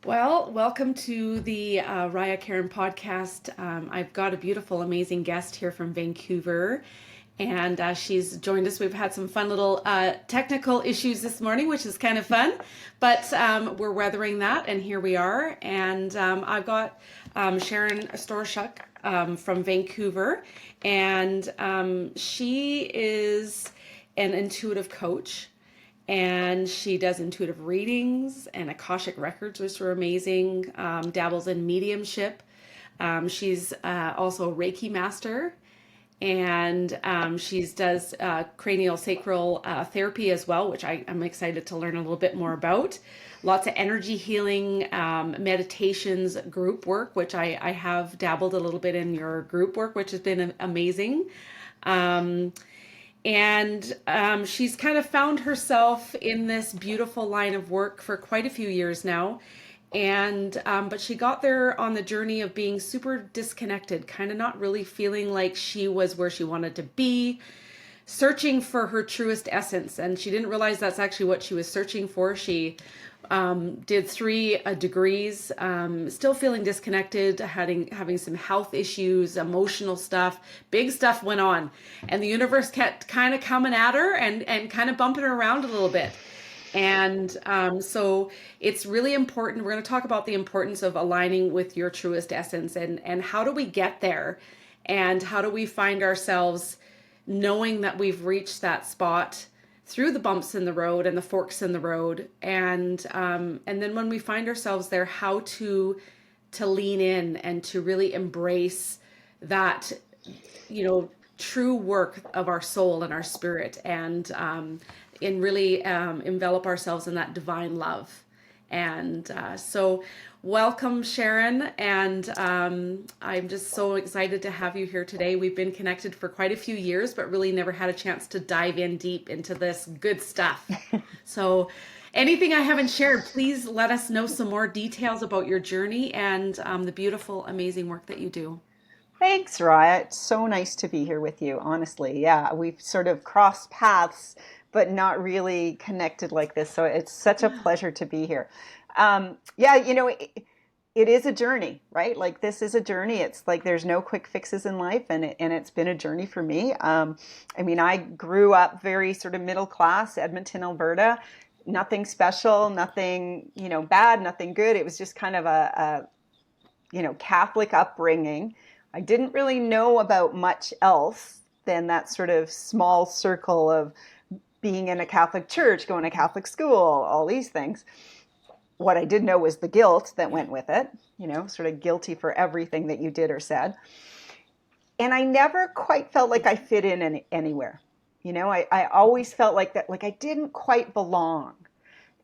Well, welcome to the Raya Karen podcast. I've got a beautiful, amazing guest here from Vancouver, and she's joined us. We've had some fun little technical issues this morning, which is kind of fun, but we're weathering that, and here we are. And I've got Sharon Storoschuk from Vancouver, and she is an intuitive coach, and she does intuitive readings and Akashik Records, which are amazing. Dabbles in mediumship. She's also a Reiki master, and she does cranial sacral therapy as well, which I'm excited to learn a little bit more about. Lots of energy healing, meditations, group work, which I have dabbled a little bit in your group work, which has been amazing. Um, and she's kind of found herself in this beautiful line of work for quite a few years now. And but she got there on the journey of being super disconnected, kind of not really feeling like she was where she wanted to be, searching for her truest essence. And she didn't realize that's actually what she was searching for. She did three degrees, still feeling disconnected, having some health issues, emotional stuff, big stuff went on. And the universe kept kind of coming at her and kind of bumping her around a little bit. And so it's really important. We're going to talk about the importance of aligning with your truest essence, and how do we get there, and how do we find ourselves knowing that we've reached that spot through the bumps in the road and the forks in the road, and then when we find ourselves there, how to lean in and to really embrace that, true work of our soul and our spirit, and really envelop ourselves in that divine love. And so, welcome, Sharon. And I'm just so excited to have you here today. We've been connected for quite a few years, but really never had a chance to dive in deep into this good stuff. So, anything I haven't shared, please let us know some more details about your journey and the beautiful, amazing work that you do. Thanks, Raya. It's so nice to be here with you, honestly. Yeah, we've sort of crossed paths, but not really connected like this. So it's such a pleasure to be here. Yeah, it is a journey, right? Like this is a journey. It's like there's no quick fixes in life, and it's been a journey for me. I mean, I grew up very sort of middle class, Edmonton, Alberta. Nothing special, nothing, bad, nothing good. It was just kind of a Catholic upbringing. I didn't really know about much else than that sort of small circle of being in a Catholic church, going to Catholic school, all these things. What I did know was the guilt that went with it, sort of guilty for everything that you did or said. And I never quite felt like I fit in anywhere. I always felt like that, like I didn't quite belong.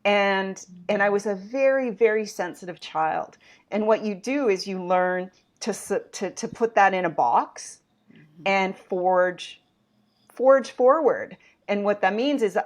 And I was a very, very sensitive child. And what you do is you learn to put that in a box and forge forward. And what that means is,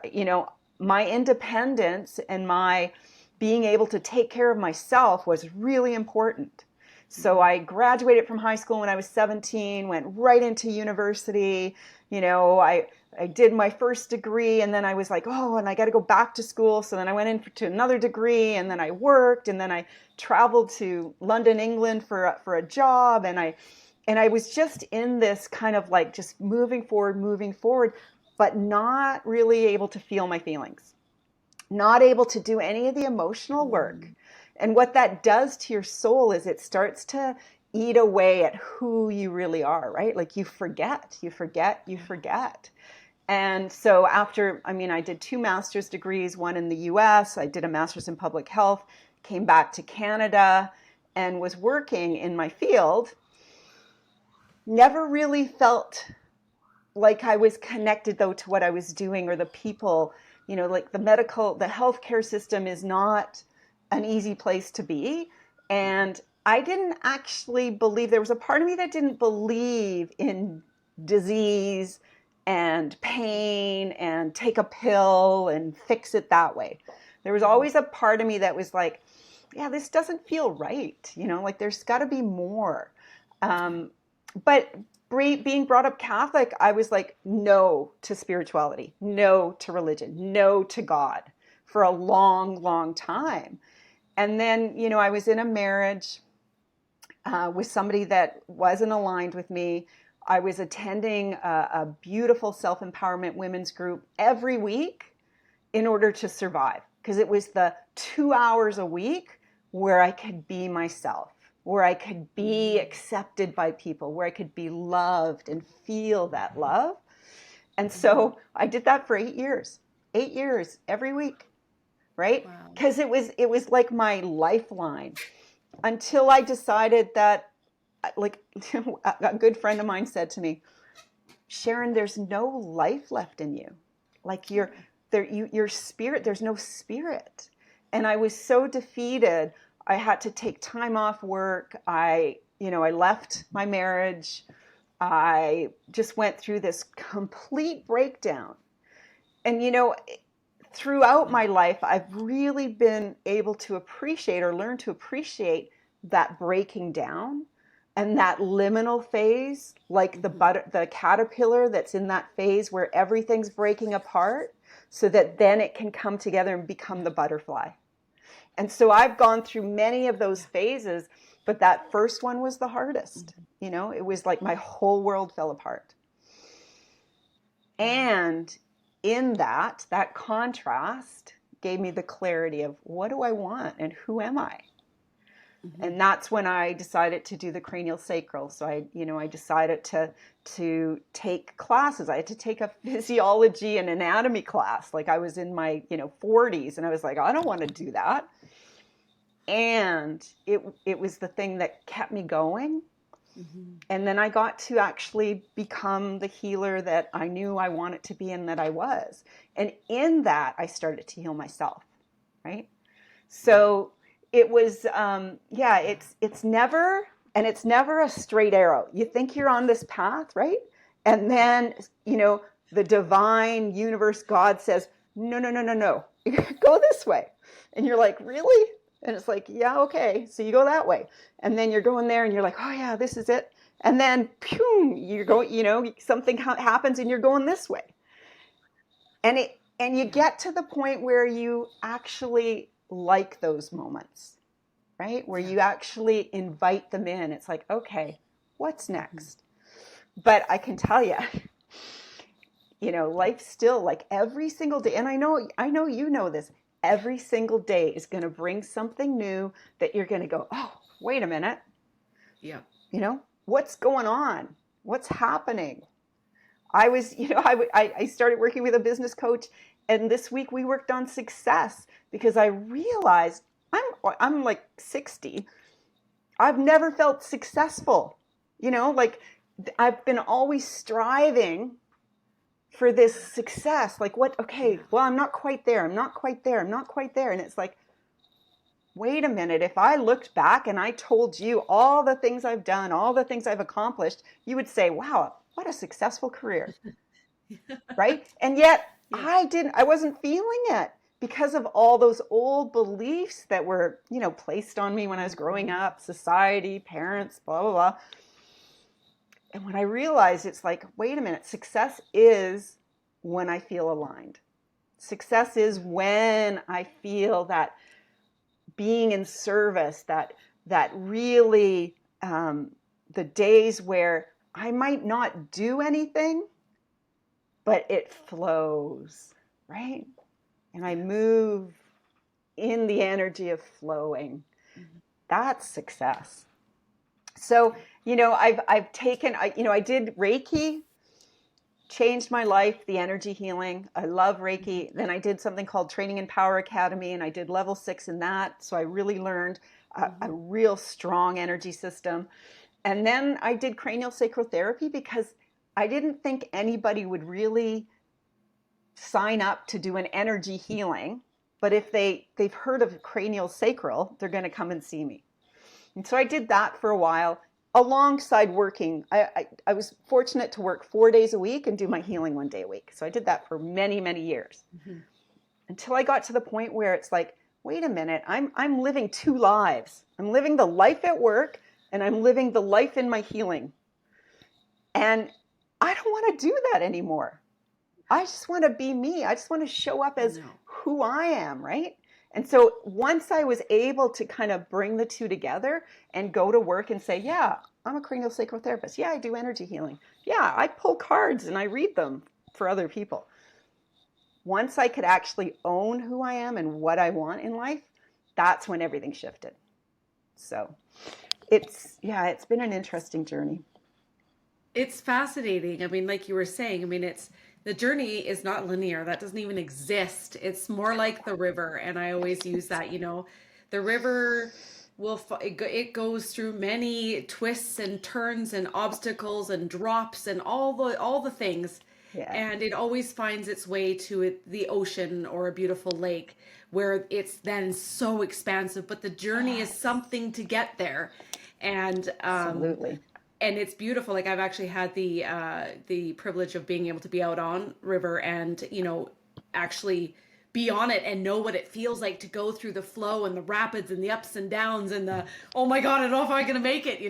my independence and my being able to take care of myself was really important. So I graduated from high school when I was 17, went right into university. I did my first degree, and then I was like, oh, and I got to go back to school. So then I went to another degree, and then I worked, and then I traveled to London, England for a job, and I was just in this kind of like just moving forward, but not really able to feel my feelings, not able to do any of the emotional work. And what that does to your soul is it starts to eat away at who you really are, right? Like you forget. And so I did 2 master's degrees, one in the US, I did a master's in public health, came back to Canada and was working in my field. Never really felt like I was connected though to what I was doing or the people, like the healthcare system is not an easy place to be. And I didn't actually believe, there was a part of me that didn't believe in disease and pain and take a pill and fix it that way. There was always a part of me that was like, yeah, this doesn't feel right. Like there's got to be more. But being brought up Catholic, I was like, no to spirituality, no to religion, no to God for a long, long time. And then, I was in a marriage with somebody that wasn't aligned with me. I was attending a beautiful self-empowerment women's group every week in order to survive, because it was the 2 hours a week where I could be myself, where I could be accepted by people, where I could be loved and feel that love. And so I did that for 8 years every week, right? Because it was like my lifeline, until I decided that, like, a good friend of mine said to me, Sharon, there's no life left in you. Like, your spirit, there's no spirit. And I was so defeated. I had to take time off work. I left my marriage. I just went through this complete breakdown. And, throughout my life, I've really been able to appreciate, or learn to appreciate, that breaking down and that liminal phase, like the caterpillar that's in that phase where everything's breaking apart, so that then it can come together and become the butterfly. And so I've gone through many of those phases, but that first one was the hardest. It was like my whole world fell apart. And in that contrast gave me the clarity of, what do I want and who am I? And that's when I decided to do the cranial sacral. So I decided to take classes. I had to take a physiology and anatomy class. Like, I was in my 40s, and I was like, I don't want to do that. And it was the thing that kept me going. And then I got to actually become the healer that I knew I wanted to be and that I was. And in that, I started to heal myself, right? So it was, it's never a straight arrow. You think you're on this path, right? And then, the divine universe, God says, no, go this way. And you're like, really? And it's like, yeah, okay. So you go that way. And then you're going there and you're like, oh yeah, this is it. And then, boom, you're going, something happens and you're going this way. And you get to the point where you actually like those moments, right? Where you actually invite them in. It's like, okay, what's next? But I can tell you, life still, like, every single day, and I know you know this, every single day is going to bring something new that you're going to go, oh, wait a minute. Yeah. What's going on? What's happening? I started working with a business coach, and this week we worked on success, because I realized I'm like 60. I've never felt successful. Like, I've been always striving for this success. Like, what? Okay, well, I'm not quite there. I'm not quite there. I'm not quite there. And it's like, wait a minute. If I looked back and I told you all the things I've done, all the things I've accomplished, you would say, wow, what a successful career. Right? And yet I wasn't feeling it, because of all those old beliefs that were, placed on me when I was growing up, society, parents, blah, blah, blah. And when I realized, it's like, wait a minute, success is when I feel aligned. Success is when I feel that being in service, that really, the days where I might not do anything, but it flows, right? And I move in the energy of flowing. That's success. So, I've taken, I did Reiki, changed my life, the energy healing. I love Reiki. Then I did something called Training and Power Academy, and I did level 6 in that. So I really learned a real strong energy system. And then I did cranial sacral therapy, because I didn't think anybody would really sign up to do an energy healing. But if they've heard of cranial sacral, they're going to come and see me. And so I did that for a while, alongside working. I was fortunate to work 4 days a week and do my healing 1 day a week. So I did that for many, many years, until I got to the point where it's like, wait a minute, I'm living 2 lives. I'm living the life at work, and I'm living the life in my healing. And I don't want to do that anymore. I just want to be me. I just want to show up as who I am, right? And so once I was able to kind of bring the two together and go to work and say, yeah, I'm a cranial sacral therapist. Yeah, I do energy healing. Yeah, I pull cards and I read them for other people. Once I could actually own who I am and what I want in life, that's when everything shifted. So it's been an interesting journey. It's fascinating. I mean, like you were saying, I mean, it's the journey is not linear. That doesn't even exist. It's more like the river. And I always use that, the river it goes through many twists and turns and obstacles and drops and all the things. Yeah, And it always finds its way to the ocean or a beautiful lake where it's then so expansive, but the journey is yes, something to get there. And absolutely. and it's beautiful. Like I've actually had the privilege of being able to be out on river and actually be on it and know what it feels like to go through the flow and the rapids and the ups and downs and the oh my god, I don't know if I'm gonna make it.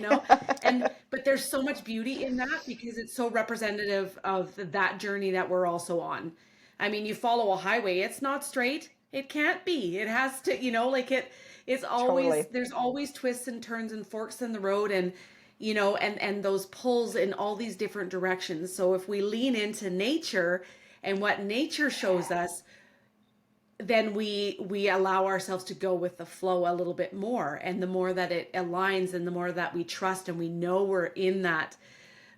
And but there's so much beauty in that because it's so representative of that journey that we're also on. I mean, you follow a highway, it's not straight. It can't be. It has to, like it's always Totally. there's always twists and turns and forks in the road and those pulls in all these different directions. So if we lean into nature and what nature shows us, then we allow ourselves to go with the flow a little bit more. And the more that it aligns and the more that we trust and we know we're in that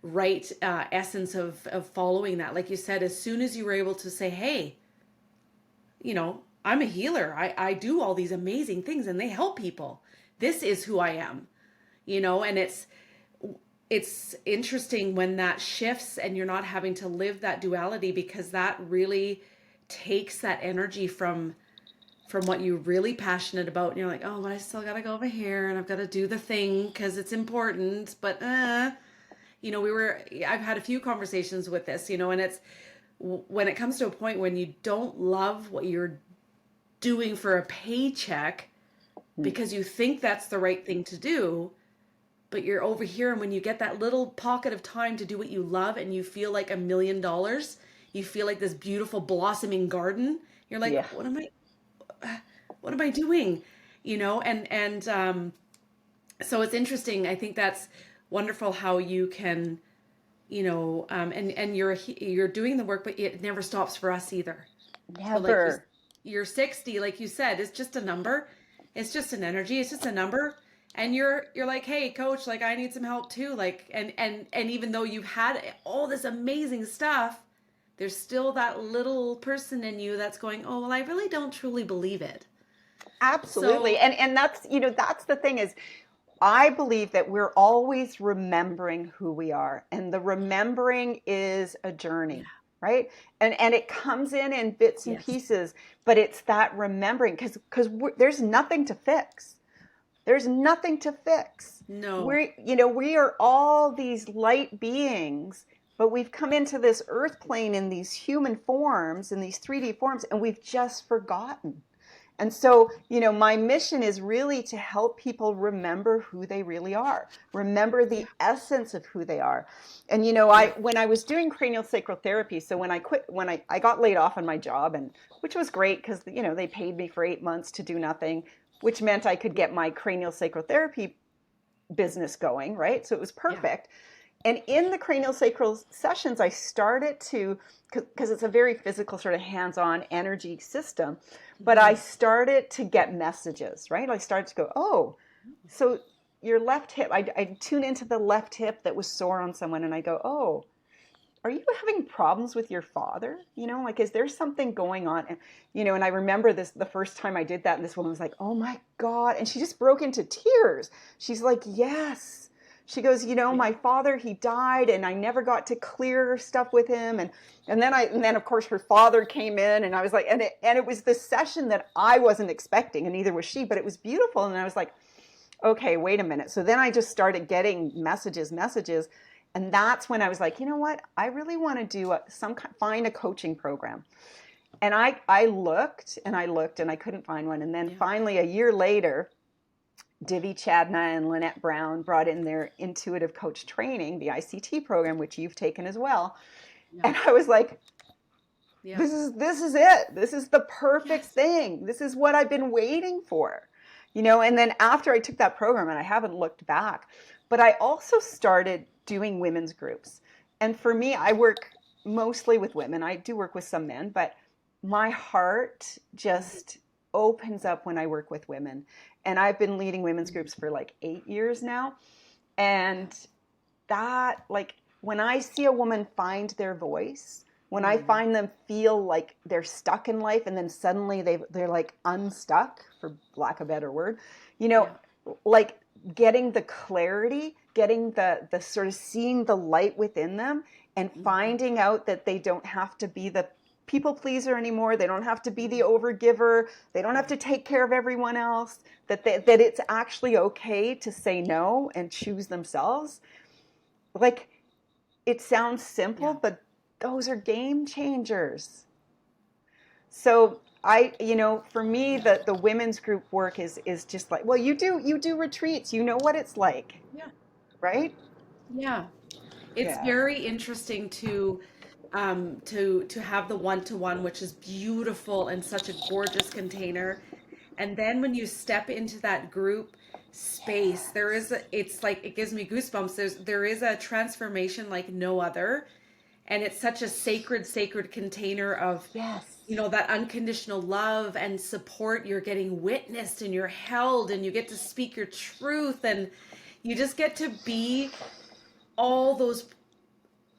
right essence of following that. Like you said, as soon as you were able to say, hey, I'm a healer. I do all these amazing things and they help people. This is who I am, and it's interesting when that shifts and you're not having to live that duality because that really takes that energy from what you're really passionate about and you're like, oh, but I still gotta go over here and I've got to do the thing because it's important. But I've had a few conversations with this, and it's when it comes to a point when you don't love what you're doing for a paycheck because you think that's the right thing to do, but you're over here and when you get that little pocket of time to do what you love and you feel like $1 million, you feel like this beautiful blossoming garden, you're like, Yeah, what am I doing, and so it's interesting. I think that's wonderful how you can, and you're doing the work, but it never stops for us either. So like never. you're 60, like you said, it's just a number. It's just an energy. It's just a number. And you're like, hey, coach, like I need some help too. Like, and even though you've had all this amazing stuff, there's still that little person in you that's going, oh, well, I really don't truly believe it. Absolutely. So And that's the thing is I believe that we're always remembering who we are, and the remembering is a yeah, journey, right? And it comes in bits and yes, pieces, but it's that remembering because there's nothing to fix. There's nothing to fix. no, We are all these light beings, but we've come into this earth plane in these human forms, in these 3D forms, and we've just forgotten. And so, my mission is really to help people remember who they really are, remember yeah, the essence of who they are. And, yeah, when I was doing cranial sacral therapy, so when I quit, when I got laid off on my job, and which was great because, they paid me for 8 months to do nothing, which meant I could get my cranial sacral therapy business going, right? So it was yeah, perfect. And in the cranial sacral sessions, I started to, because it's a very physical, sort of hands on energy system, but I hmm, started to get messages, right? I started to go, oh, so your left hip, I tune into the left hip that was sore on someone, and I go, oh, are you having problems with your father? Like, is there something going on? And I remember this the first time I did that, and this woman was like, oh my God. And she just broke into tears. She's like, yes. She goes, yeah, my father, he died, and I never got to clear stuff with him. And then of course her father came in, and I was like, and it was this session that I wasn't expecting, and neither was she, but it was beautiful. And I was like, okay, wait a minute. So then I just started getting messages. And that's when I was like, you know what? I really want to do find a coaching program. And I looked and I looked and I couldn't find one. And then yeah, finally, a year later, Divi Chadna and Lynette Brown brought in their intuitive coach training, the ICT program, which you've taken as well. yeah. And I was like, Yeah. This is it. This is the perfect Yes. thing. This is what I've been waiting for. And then after I took that program, and I haven't looked back, but I also started doing women's groups. And for me, I work mostly with women. I do work with some men, but my heart just opens up when I work with women. And I've been leading women's groups for like 8 years now. And that, like, when I see a woman find their voice, when I Mm. find them feel like they're stuck in life and then suddenly they're like unstuck, for lack of a better word, you know, Yeah. like getting the clarity, getting the sort of seeing the light within them, and Mhm. finding out that they don't have to be the people pleaser anymore. They don't have to be the overgiver. They don't have Yeah. to take care of everyone else. That it's actually okay to say no and choose themselves. Like, it sounds simple, Yeah. but those are game changers. So for me, the women's group work is just like, well, you do retreats, you know what it's like, Yeah. right? Yeah. It's Yeah. very interesting to have the one-to-one, which is beautiful and such a gorgeous container. And then when you step into that group space, it's like it gives me goosebumps. There is a transformation like no other. And it's such a sacred container of, Yes. that unconditional love and support. You're getting witnessed and you're held and you get to speak your truth and you just get to be all those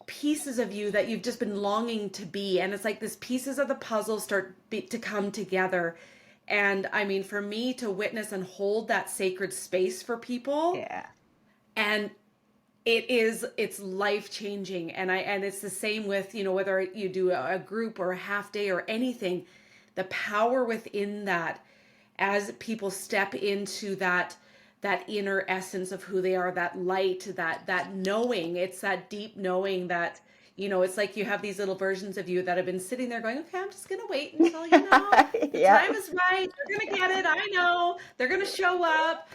pieces of you that you've just been longing to be. And it's like these pieces of the puzzle to come together. And I mean, for me to witness and hold that sacred space for people, Yeah. and it's life changing. And it's the same with, whether you do a group or a half day or anything, the power within that, as people step into that inner essence of who they are, that light, that knowing. It's that deep knowing that, it's like you have these little versions of you that have been sitting there going, okay, I'm just gonna wait until, the Yeah. time is right. They're gonna get it. I know they're gonna show up.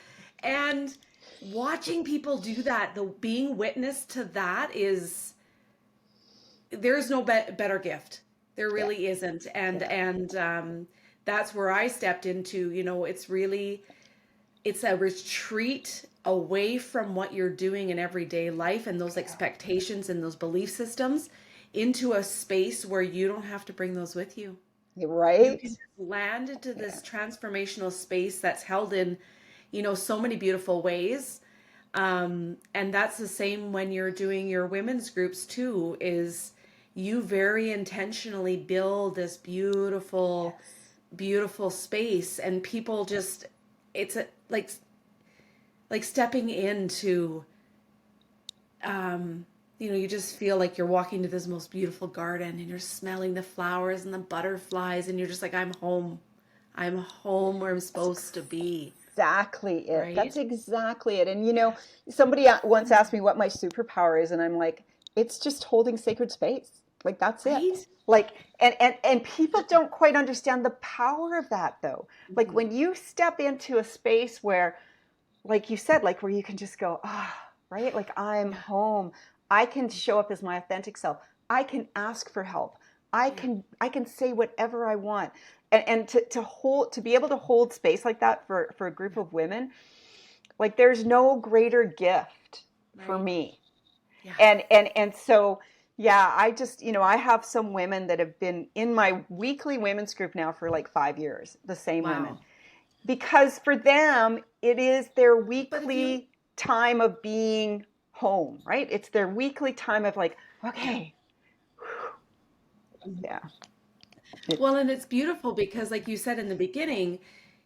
And watching people do that, the being witness to that, is there's no better gift. There Yeah. really isn't. and Yeah. and that's where I stepped into. It's a retreat away from what you're doing in everyday life and those Yeah. expectations and those belief systems, into a space where you don't have to bring those with you. You're You right. can just land into Yeah. this transformational space that's held in, so many beautiful ways. And that's the same when you're doing your women's groups too, is you very intentionally build this beautiful, Yes. beautiful space, and people just, it's like stepping into, um, you just feel like you're walking to this most beautiful garden and you're smelling the flowers and the butterflies and you're just like, I'm home. I'm home where I'm supposed to be, Exactly it. right? That's exactly it. And somebody once asked me what my superpower is, and I'm like, it's just holding sacred space. Like, that's it. Right? Like, and people don't quite understand the power of that, though. Like, Mhm. when you step into a space where, like you said, like where you can just go, right? Like, I'm Yeah. home. I can show up as my authentic self. I can ask for help. I Yeah. can I can say whatever I want. And to be able to hold space like that for a group Yeah. of women, like, there's no greater gift for Right. me. Yeah. And so, yeah, I just, I have some women that have been in my weekly women's group now for like 5 years, the same women, Wow. because for them, it is their But if you, weekly time of being home, right? It's their weekly time of like, okay, yeah, it, well, and it's beautiful because, like you said in the beginning,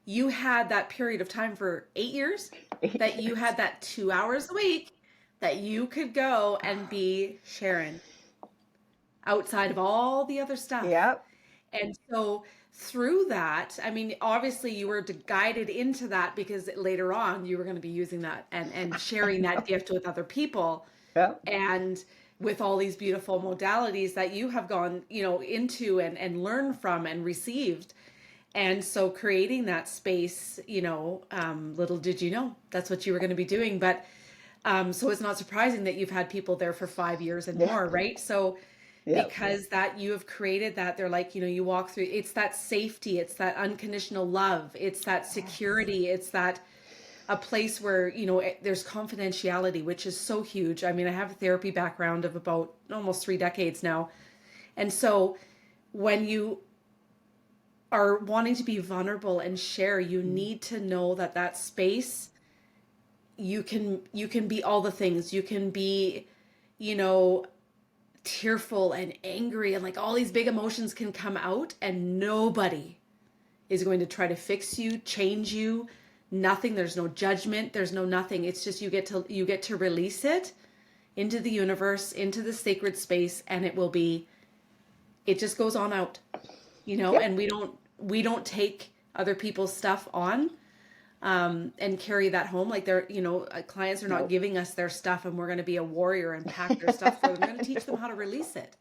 you had that period of time for 8 years, that you 8 years. had that 2 hours a week that you could go and be Sharon outside of all the other stuff. Yep. And so through that, I mean, obviously you were guided into that because later on you were going to be using that and sharing that gift with other people, Yep. and with all these beautiful modalities that you have gone, into and learned from and received. And so creating that space, little did you know that's what you were going to be doing. But so it's not surprising that you've had people there for 5 years and Yeah. more, right? So Yeah. because that you have created that. They're like, you walk through, it's that safety, it's that unconditional love, it's that Yes. security, it's that a place where, there's confidentiality, which is so huge. I mean, I have a therapy background of about almost 3 decades now. And so when you are wanting to be vulnerable and share, you Mm. need to know that that space, you can be all the things. You can be, you know, tearful and angry, and like all these big emotions can come out, and nobody is going to try to fix you, change you. Nothing. There's no judgment, there's no nothing. It's just you get to release it into the universe, into the sacred space, and it just goes on out, Yep. and we don't take other people's stuff on, and carry that home. Like clients are not No. giving us their stuff and we're going to be a warrior and pack their stuff for them. We're going to teach them how to release it.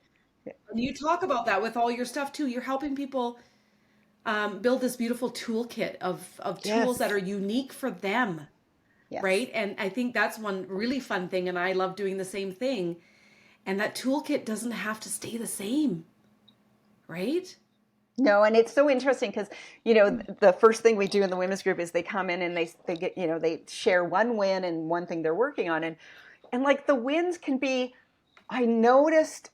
And you talk about that with all your stuff too. You're helping people build this beautiful toolkit of tools that Yes. are unique for them, Yes. right? And I think that's one really fun thing, and I love doing the same thing. And that toolkit doesn't have to stay the same, right? No, and it's so interesting because, the first thing we do in the women's group is they come in and they get, they share one win and one thing they're working on. And like the wins can be, I noticed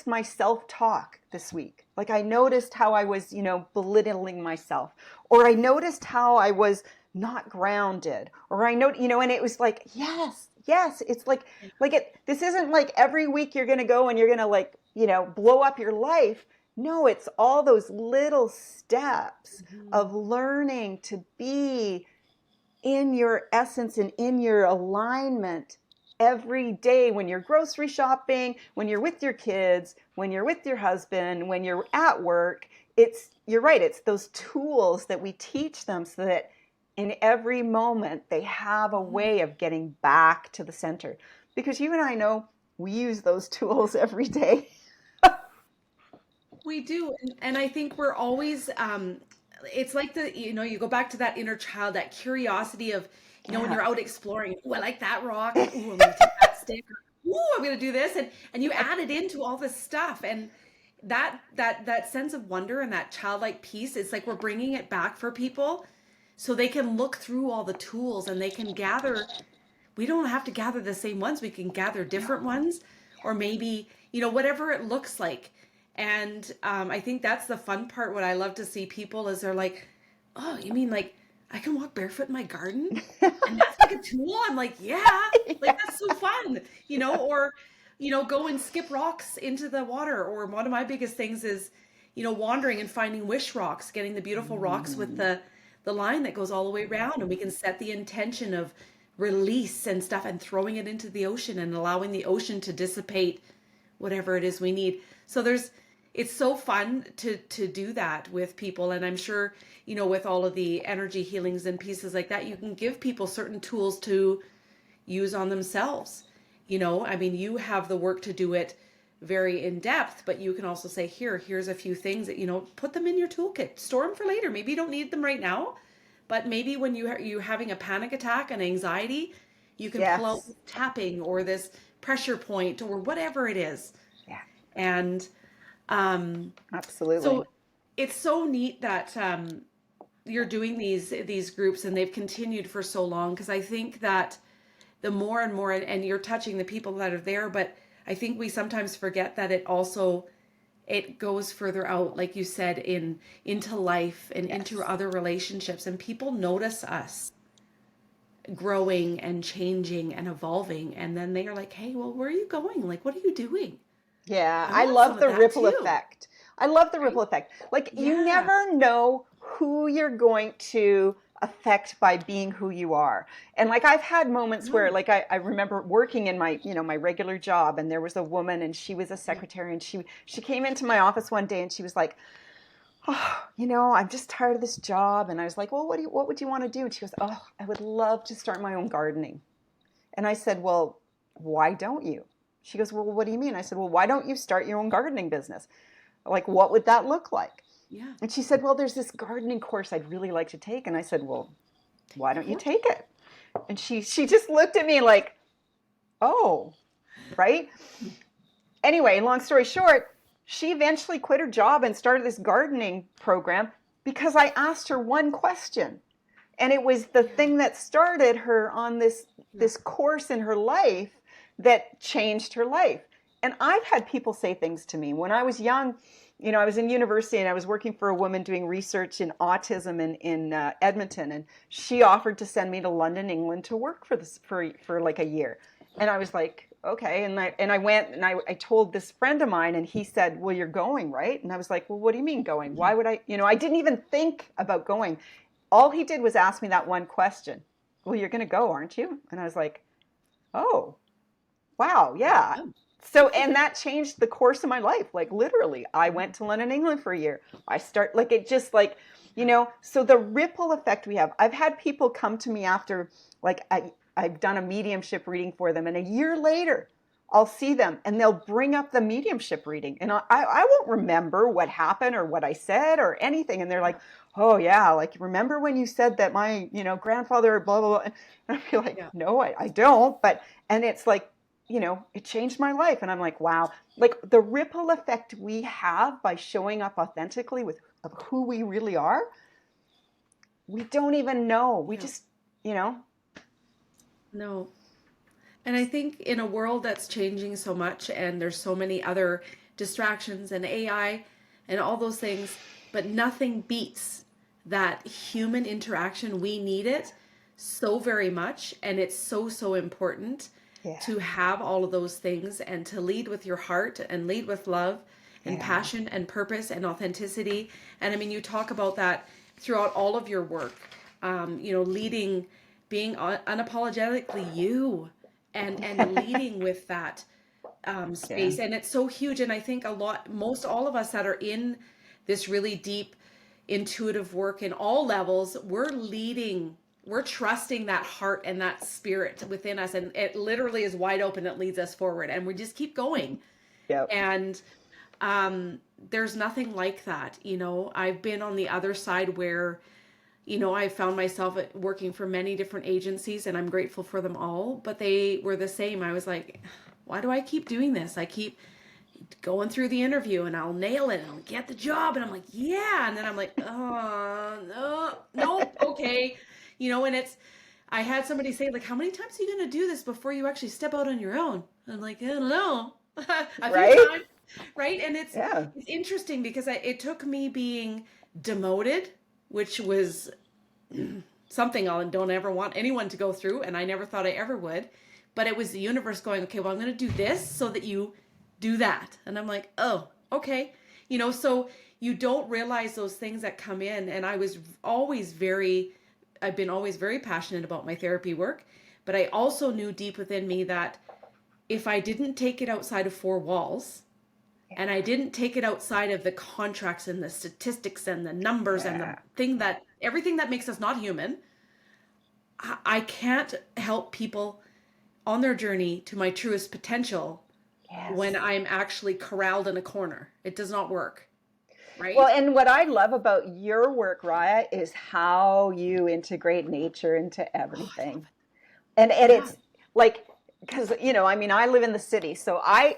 my self-talk this week. Like I noticed how I was, belittling myself, or I noticed how I was not grounded, or I know, and it was like, yes, yes, it's this isn't like every week you're going to go and you're going to like, blow up your life. No, it's all those little steps Mhm. of learning to be in your essence and in your alignment every day, when you're grocery shopping, when you're with your kids, when you're with your husband, when you're at work. You're right, it's those tools that we teach them so that in every moment they have a Mhm. way of getting back to the center. Because you and I know we use those tools every day. We do. And I think we're always, it's like you go back to that inner child, that curiosity of, when Yeah. you're out exploring, ooh, I like that rock, and ooh, I'm going to take that stick, or ooh, I'm going to do this. And you add it into all this stuff. And that sense of wonder and that childlike piece, it's like we're bringing it back for people so they can look through all the tools and they can gather. We don't have to gather the same ones. We can gather different No. ones, or maybe, whatever it looks like. And I think that's the fun part. What I love to see people is they're like, oh, you mean like I can walk barefoot in my garden? And that's like a tool? I'm like, yeah, like Yeah. that's so fun, or, go and skip rocks into the water. Or one of my biggest things is, wandering and finding wish rocks, getting the beautiful rocks with Mm. the line that goes all the way around. And we can set the intention of release and stuff, and throwing it into the ocean and allowing the ocean to dissipate whatever it is we need. So it's so fun to do that with people. And I'm sure, with all of the energy healings and pieces like that, you can give people certain tools to use on themselves. I mean, you have the work to do it very in depth, but you can also say, here's a few things that, put them in your toolkit, store them for later. Maybe you don't need them right now, but maybe when you're having a panic attack and anxiety, you can pull out Yes. tapping or this pressure point or whatever it is. Yeah, And absolutely. so it's so neat that you're doing these groups, and they've continued for so long, because I think that the more and more, and you're touching the people that are there, but I think we sometimes forget that it goes further out, like you said, into life and into Yes. other relationships, and people notice us growing and changing and evolving, and then they are like, hey, well, where are you going? Like, what are you doing? Yeah, I I want some love of the that ripple too, effect. I love the right? ripple effect. Like, you Yeah. never know who you're going to affect by being who you are. And like, I've had moments where, No. like, I remember working in my, my regular job, and there was a woman, and she was a Yeah. secretary, and she came into my office one day, and she was like, oh, I'm just tired of this job. And I was like, well, what would you want to do? And she goes, oh, I would love to start my own gardening. And I said, well, why don't you? She goes, well, what do you mean? I said, well, why don't you start your own gardening business? Like, what would that look like? Yeah. And she said, well, there's this gardening course I'd really like to take. And I said, well, Take why the don't you course. take it? And she just looked at me like, oh, right? Anyway, long story short, she eventually quit her job and started this gardening program because I asked her one question. And it was the Yeah. thing that started her on Yeah. this course in her life that changed her life. And I've had people say things to me when I was young. I was in university and I was working for a woman doing research in autism in Edmonton, and she offered to send me to London, England, to work for like a year. And I was like, okay. And I went and I told this friend of mine, and he said, well, you're going, right? And I was like, well, what do you mean going? Why would I? I didn't even think about going. All he did was ask me that one question. Well, you're going to go, aren't you? And I was like, oh, wow, yeah. Yeah. So, and that changed the course of my life. Like literally, I went to London, England for a year. Like it just like, so the ripple effect we have. I've had people come to me after, like, I've done a mediumship reading for them, and a year later, I'll see them and they'll bring up the mediumship reading. And I won't remember what happened or what I said or anything. And they're like, oh, yeah, like, remember when you said that my, grandfather, blah, blah, blah. And I feel like, Yeah. no, I don't. And it's like, it changed my life. And I'm like, wow, like the ripple effect we have by showing up authentically with of who we really are, we don't even know. We Yeah. just, No. And I think in a world that's changing so much and there's so many other distractions and AI and all those things, but nothing beats that human interaction. We need it so very much. And it's so, so important yeah, to have all of those things and to lead with your heart and lead with love and yeah, passion and purpose and authenticity. And I mean, you talk about that throughout all of your work, leading, being unapologetically you and leading with that yeah, space. And it's so huge. And I think most all of us that are in this really deep intuitive work in all levels, we're trusting that heart and that spirit within us. And it literally is wide open. It leads us forward and we just keep going. yep, And there's nothing like that. I've been on the other side where I found myself working for many different agencies and I'm grateful for them all, but they were the same. I was like, why do I keep doing this? I keep going through the interview and I'll nail it and I'll get the job. And I'm like, yeah. And then I'm like, oh, no, nope, okay. And I had somebody say, like, how many times are you going to do this before you actually step out on your own? And I'm like, I don't know. A few right? times. Right. And Yeah, it's interesting because it took me being demoted, which was something I don't ever want anyone to go through, and I never thought I ever would. But it was the universe going, okay, well, I'm going to do this so that you do that. And I'm like, oh, okay. So you don't realize those things that come in. And I've been always very passionate about my therapy work, but I also knew deep within me that if I didn't take it outside of four walls, and I didn't take it outside of the contracts and the statistics and the numbers and the yeah, everything that makes us not human, I can't help people on their journey to my truest potential when yes. I'm actually corralled in a corner. It does not work, Well, right? and what I love about your work, Raya, is how you integrate nature into Oh, I love everything. it. And Yeah. it's like, because I mean, I live in the city, so I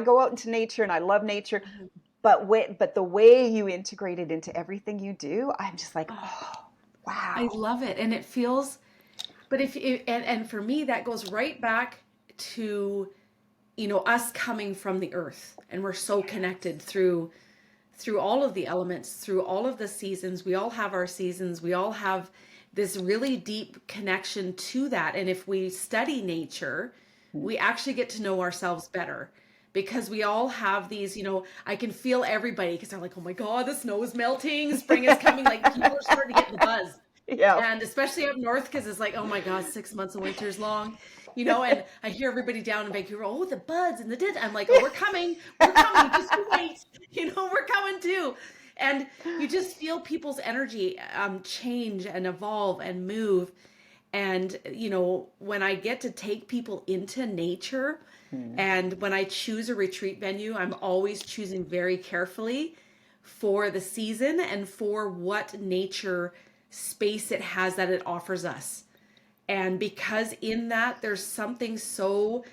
go out into nature and I love nature, Mhm. but the way you integrate it into everything you do, I'm just like, Oh, oh, I wow. love it. And it feels, but and for me, that goes right back to, us coming from the earth and we're so Yes. connected through all of the elements, through all of the seasons. We all have our seasons. We all have this really deep connection to that. And if we study nature, we actually get to know ourselves better because we all have these, I can feel everybody because they're like, oh my God, the snow is melting, spring is coming. Like people are starting to get the buzz. Yeah. And especially up north, because it's like, oh my God, 6 months of winter's long, and I hear everybody down in Vancouver, oh, the buds and the did. I'm like, oh, we're coming, just you wait, we're coming too. And you just feel people's energy change and evolve and move. And, when I get to take people into nature Hmm. and when I choose a retreat venue, I'm always choosing very carefully for the season and for what nature space it has that it offers us. And because in that there's something so,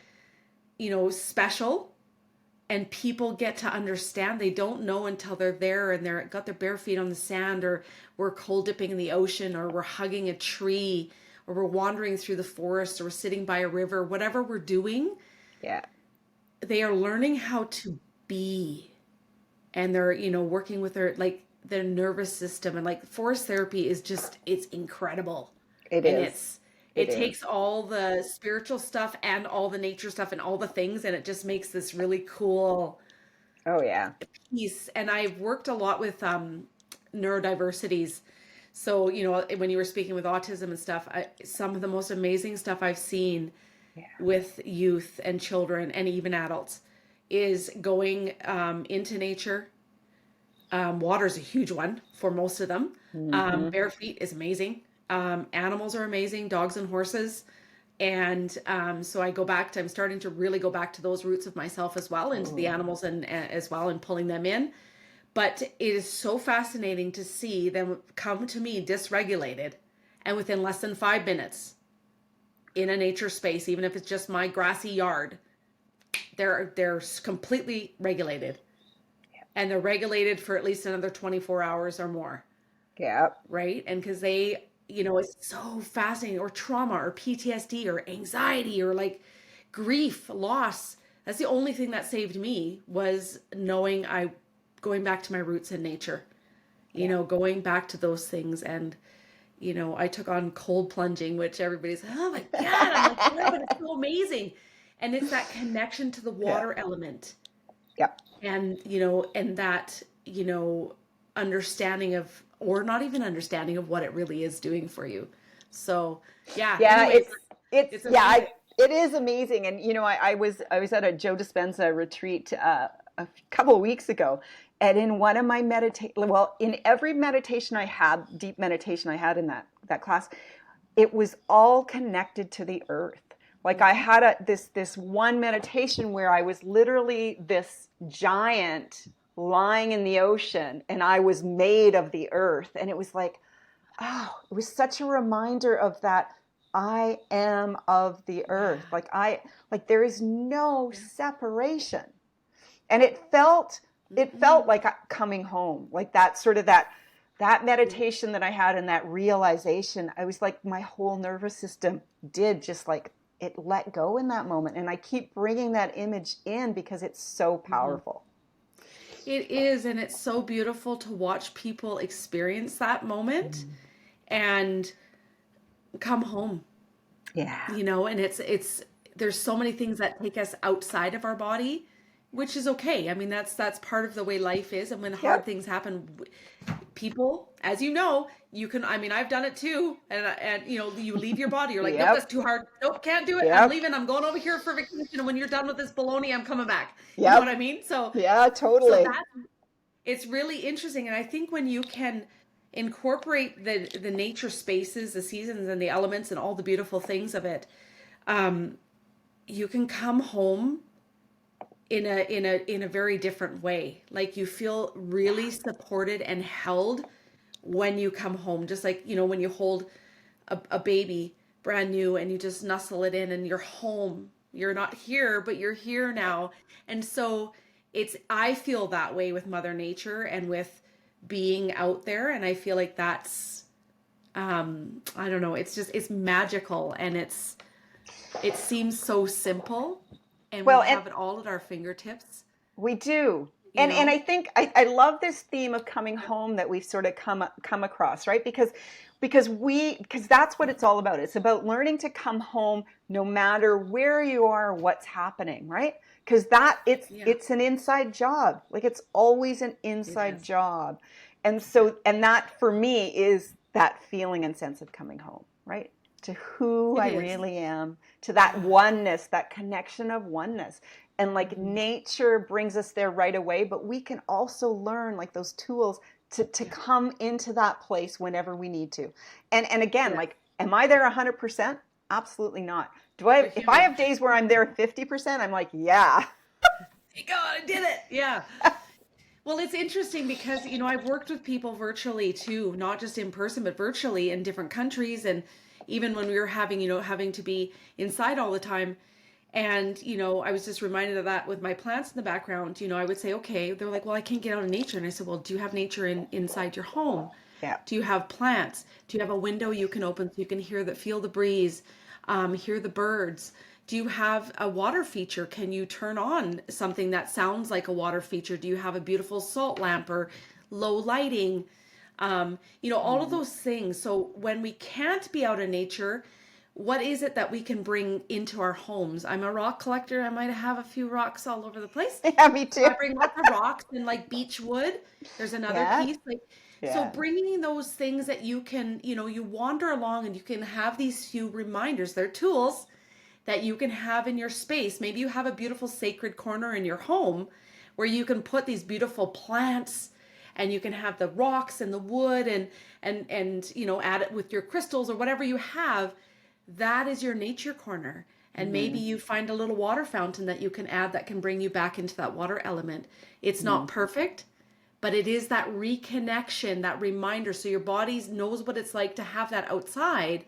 special and people get to understand. They don't know until they're there and they're got their bare feet on the sand, or we're cold dipping in the ocean, or we're hugging a tree, or we're wandering through the forest, or we're sitting by a river. Whatever we're doing, Yeah. they are learning how to be, and they're, working with their nervous system. And like forest therapy is just, it's incredible. It And is. It it is. takes all the spiritual stuff and all the nature stuff and all the things, and it just makes this really cool Oh yeah. piece. And I've worked a lot with neurodiversities. So, when you were speaking with autism and stuff, some of the most amazing stuff I've seen Yeah. with youth and children and even adults is going into nature. Water is a huge one for most of them. Hmm. Bare feet is amazing. Animals are amazing, dogs and horses. And so I'm starting to really go back to those roots of myself as well, into the Oh. animals and as well, and pulling them in. But it is so fascinating to see them come to me dysregulated, and within less than 5 minutes in a nature space, even if it's just my grassy yard, they're completely regulated, and they're regulated for at least another 24 hours or more, Yeah. right? And because it's so fascinating. Or trauma or PTSD or anxiety or like grief, loss. That's the only thing that saved me, was knowing I going back to my roots in nature, Yeah. going back to those things. And, I took on cold plunging, which everybody's, oh my God, I'm like, yeah, but it's so amazing. And it's that connection to the Yeah. water element, Yeah. and and that understanding of, or not even understanding of, what it really is doing for you. So yeah, Yeah, anyways, it's it's yeah, amazing. it is amazing. And I was at a Joe Dispenza retreat a couple of weeks ago, and in one of my in every meditation I had, deep meditation I had in that class, it was all connected to the earth. Like I had this one meditation where I was literally this giant lying in the ocean, and I was made of the earth, and it was like, oh, it was such a reminder of that. I am of the earth. Yeah, Like there is no separation. And it felt mm-mm. like coming home. Like that meditation that I had, and that realization, I was like, my whole nervous system did just like, it let go in that moment. And I keep bringing that image in because it's so Mhm. powerful. It is, and it's so beautiful to watch people experience that moment Mm. and come home. Yeah. And it's there's so many things that take us outside of our body, which is okay. I mean, that's part of the way life is. And when hard Yep. things happen, people, as you know, you can, I mean, I've done it too. And you leave your body, you're like, nope, that's Yep. too hard, nope, can't do it, I'm Yep. leaving, I'm going over here for vacation, and when you're done with this baloney, I'm coming back. You know what Yep. I mean? So Yeah, so totally. that it's really interesting. And I think when you can incorporate the nature spaces, the seasons and the elements and all the beautiful things of it, um, you can come home in a very different way. Like you feel really supported and held when you come home. Just like, when you hold a baby brand new and you just nuzzle it in and you're home. You're not here, but you're here now. And so I feel that way with Mother Nature and with being out there. And I feel like that's, I don't know, it's magical, and it seems so simple, and we Well, and have it all at our fingertips, we do. you And I know? think I love this theme of coming home that we've sort of come across, right? Because that's what it's all about. It's about learning to come home no matter where you are, what's happening, right? Because Yeah, it's an inside job. Like it's always an it inside is. job. And Yeah. that for me is that feeling and sense of coming home, right? To who It I is. really am, to that Ah, oneness, that connection of oneness. And like mhm. nature brings us there right away, but we can also learn like those tools to Yeah. come into that place whenever we need to. And again, Correct. like, am I there 100%? Absolutely not. Do I We're if I human. have days where I'm there 50%, I'm like, yeah. Thank God I did it. Yeah. Well, it's interesting because, I've worked with people virtually too, not just in person, but virtually in different countries. And even when we were having to be inside all the time, And, I was just reminded of that with my plants in the background. I would say, okay, they're like, well, I can't get out of nature. And I said, well, do you have nature inside your home? Yeah. Do you have plants? Do you have a window you can open so you can feel the breeze, hear the birds? Do you have a water feature? Can you turn on something that sounds like a water feature? Do you have a beautiful salt lamp or low lighting? All of Mm. those things. So when we can't be out in nature, what is it that we can bring into our homes? I'm a rock collector. I might have a few rocks all over the place. Yeah, me So too. I bring lots of rocks and like beech wood. There's another Yeah. piece. Like, so Yeah. bringing those things that you can, you wander along and you can have these few reminders. They're tools that you can have in your space. Maybe you have a beautiful sacred corner in your home where you can put these beautiful plants, and you can have the rocks and the wood, and add it with your crystals or whatever you have. That is your nature corner. And maybe Mm-hmm. you find a little water fountain that you can add that can bring you back into that water element. It's Mm-hmm. not perfect, but it is that reconnection, that reminder. So your body knows what it's like to have that outside.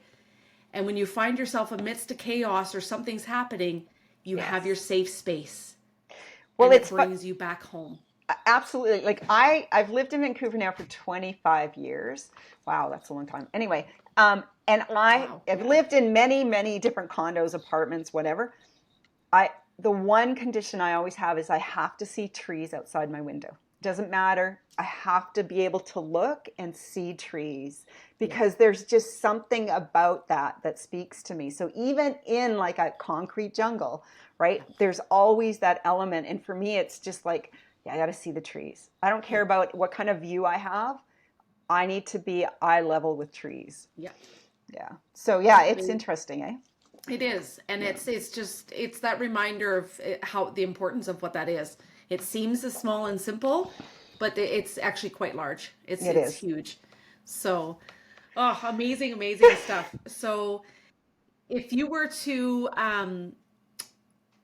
And when you find yourself amidst a chaos or something's happening, you have your Yes. safe space, Well, and it it's fun. brings you back home. Absolutely. Like I've lived in Vancouver now for 25 years. Wow, that's a long time. Anyway, and Wow. I've Yeah. lived in many, many different condos, apartments, whatever. I the one condition I always have is I have to see trees outside my window. Doesn't matter. I have to be able to look and see trees Yeah. because there's just something about that that speaks to me. So even in like a concrete jungle, right? Yeah. There's always that element. And for me, it's just like, yeah, I got to see the trees. I don't care Yeah. about what kind of view I have. I need to be eye level with trees. Yeah. Yeah. So yeah, it's Totally. interesting, eh? It is, and Yeah. it's that reminder of how the importance of what that is. It seems as small and simple, but it's actually quite large. It's It it's is. huge. So, oh, amazing, amazing stuff. So, if you were to,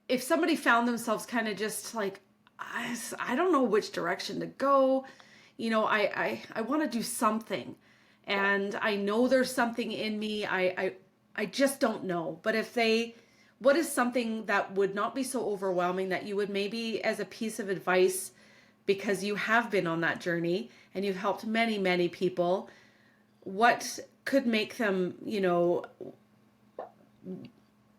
if somebody found themselves kind of just like, I don't know which direction to go, I want to do something, and I know there's something in me. I just don't know. But what is something that would not be so overwhelming that you would maybe as a piece of advice, because you have been on that journey and you've helped many, many people, what could make them,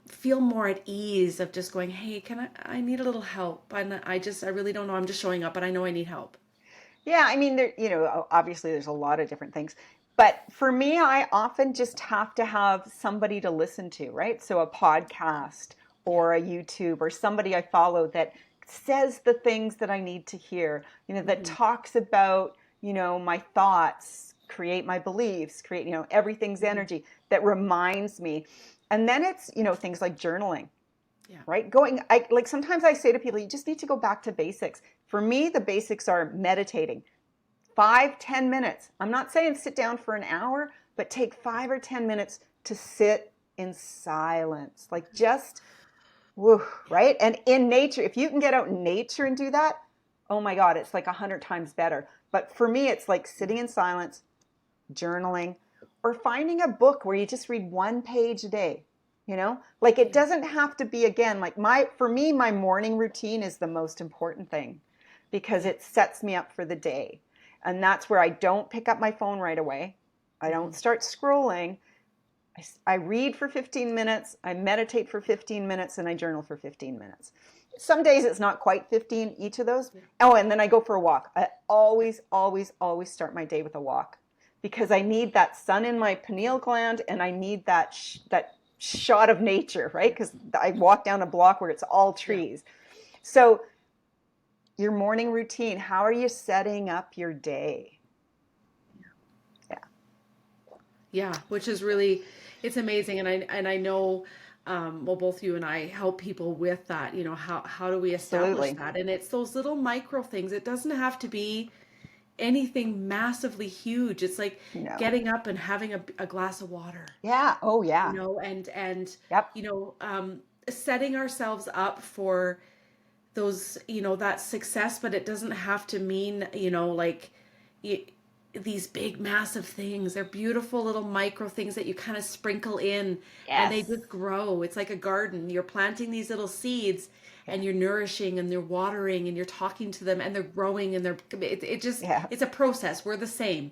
feel more at ease of just going, hey, I need a little help. I really don't know. I'm just showing up, but I know I need help. Yeah, I mean, obviously there's a lot of different things. But for me, I often just have to have somebody to listen to, right? So a podcast Yeah. or a YouTube or somebody I follow that says the things that I need to hear, that Mm-hmm. talks about, my thoughts, create my beliefs, create, everything's Mm-hmm. energy that reminds me. And then it's, things like journaling, Yeah. right? Like sometimes I say to people, you just need to go back to basics. For me, the basics are meditating 5, 10 minutes. I'm not saying sit down for an hour, but take 5 or 10 minutes to sit in silence. Like just, woo, Yeah. right? And in nature, if you can get out in nature and do that, oh my God, it's like 100 times better. But for me, it's like Yeah. sitting in silence, journaling, or finding a book where you just read one page a day. Like it Yeah. doesn't have to be, again, like for me, my morning routine is the most important thing because Yeah. it sets me up for the day. And that's where I don't pick up my phone right away. I Mm-hmm. don't start scrolling. I read for 15 minutes, I meditate for 15 minutes, and I journal for 15 minutes. Some days it's not quite 15, each of those. Yeah. Oh, and then I go for a walk. I always, always, always start my day with a walk because I need that sun in my pineal gland and I need that shot of nature, right? Yeah. Because I walk down a block where it's all Yeah. trees. So, your morning routine, how are you setting up your day? Yeah. Yeah, which is really, it's amazing. And I know, well, both you and I help people with that. How do we establish Absolutely. that? And it's those little micro things. It doesn't have to be anything massively huge. It's like No. getting up and having a glass of water, Yeah. Oh, yeah. and Yep. setting ourselves up for those, that success. But it doesn't have to mean, like, these big massive things. They're beautiful little micro things that you kind of sprinkle in, and they Yes. just grow. It's like a garden. You're planting these little seeds, Yeah. and you're nourishing and you're watering and you're talking to them, and they're growing, and it just, Yeah. it's a process. We're the same,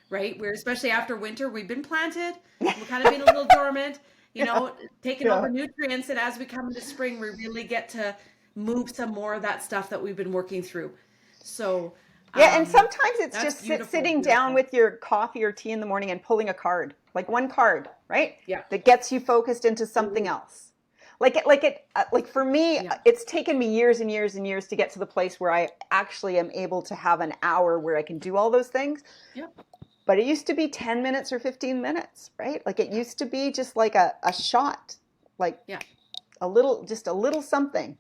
right? We're, especially after winter, we've been planted, we're kind of been a little dormant, you Yeah. know, taking over Yeah. nutrients, and as we come into spring, we really get to move some more of that stuff that we've been working through. So Yeah, and sometimes it's that's just beautiful, sitting down beautiful. with your coffee or tea in the morning and pulling a card, like one card, right? Yeah. That gets you focused into something else. Like for me, Yeah. it's taken me years and years and years to get to the place where I actually am able to have an hour where I can do all those things. Yeah. But it used to be 10 minutes or 15 minutes, right? Like it used to be just like a shot, like Yeah. just a little something.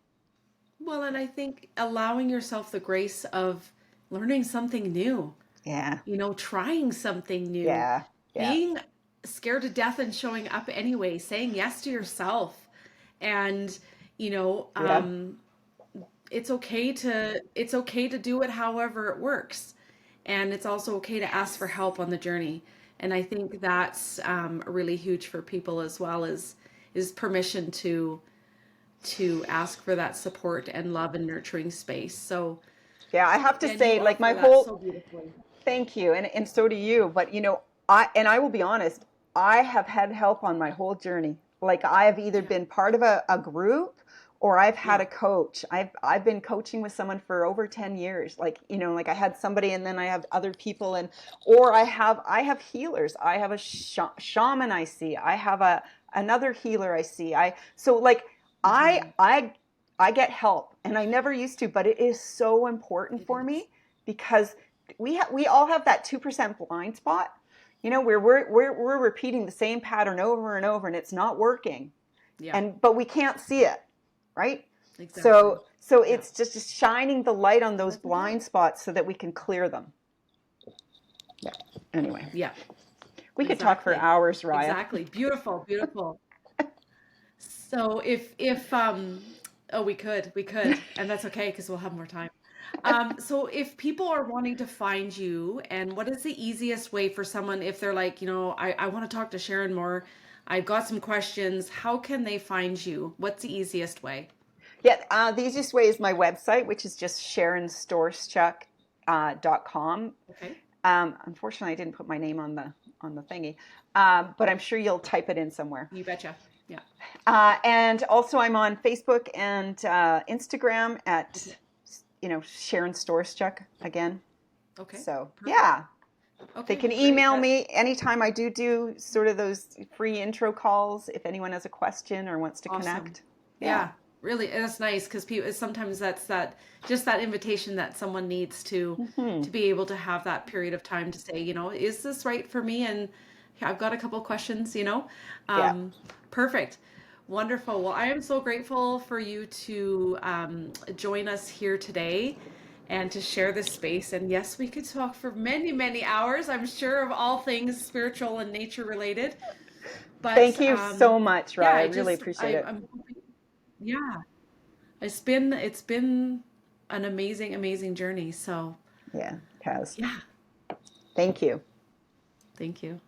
Well, and I think allowing yourself the grace of learning something new, Yeah, you know, trying something new, yeah, yeah, being scared to death and showing up anyway, saying yes to yourself. And, you know, yeah. it's okay to do it however it works. And it's also okay to ask for help on the journey. And I think that's really huge for people as well, is permission to ask for that support and love and nurturing space. So, Yeah, I have to and you say, like my offer that whole so beautifully. thank you, and so do you. But I will be honest, I have had help on my whole journey. Like I have either Yeah. been part of a group or I've had Yeah. a coach. I've been coaching with someone for over 10 years. Like, like I had somebody and then I have other people or I have healers. I have a shaman I see. I have another healer I see. Hmm. I I get help and I never used to, but it is so important It for is. me because we all have that 2% blind spot, where we're repeating the same pattern over and over and it's not working. Yeah, But we can't see it, right? exactly. So Yeah. it's just shining the light on So those that's okay. blind spots so that we can clear them. Yeah. Anyway, Yeah, we could talk for exactly. hours, Raya. Exactly. Beautiful, beautiful. So oh, we could, and that's okay because we'll have more time. So if people are wanting to find you, and what is the easiest way for someone if they're like, I want to talk to Sharon more, I've got some questions, how can they find you? What's the easiest way? Yeah, the easiest way is my website, which is just SharonStoroschuk.com. Okay. Unfortunately, I didn't put my name on the thingy, but I'm sure you'll type it in somewhere. You betcha. Yeah. And also, I'm on Facebook and Instagram Okay. at Sharon Storoschuk again. Okay. So Perfect. yeah, they Okay, can great. email me anytime. I do sort of those free intro calls if anyone has a question or wants to Awesome. connect. Yeah. Yeah, really, that's nice because people sometimes that's that just that invitation that someone needs to Hmm. be able to have that period of time to say, is this right for me? And yeah, I've got a couple questions. Yeah. Um, Perfect. Wonderful. Well, I am so grateful for you to join us here today and to share this space. And yes, we could talk for many, many hours, I'm sure, of all things spiritual and nature related. But Thank you so much, yeah, Rye. I really appreciate it. I'm hoping, yeah, it's been an amazing, amazing journey. So Yeah, it has. yeah, Thank you. thank you.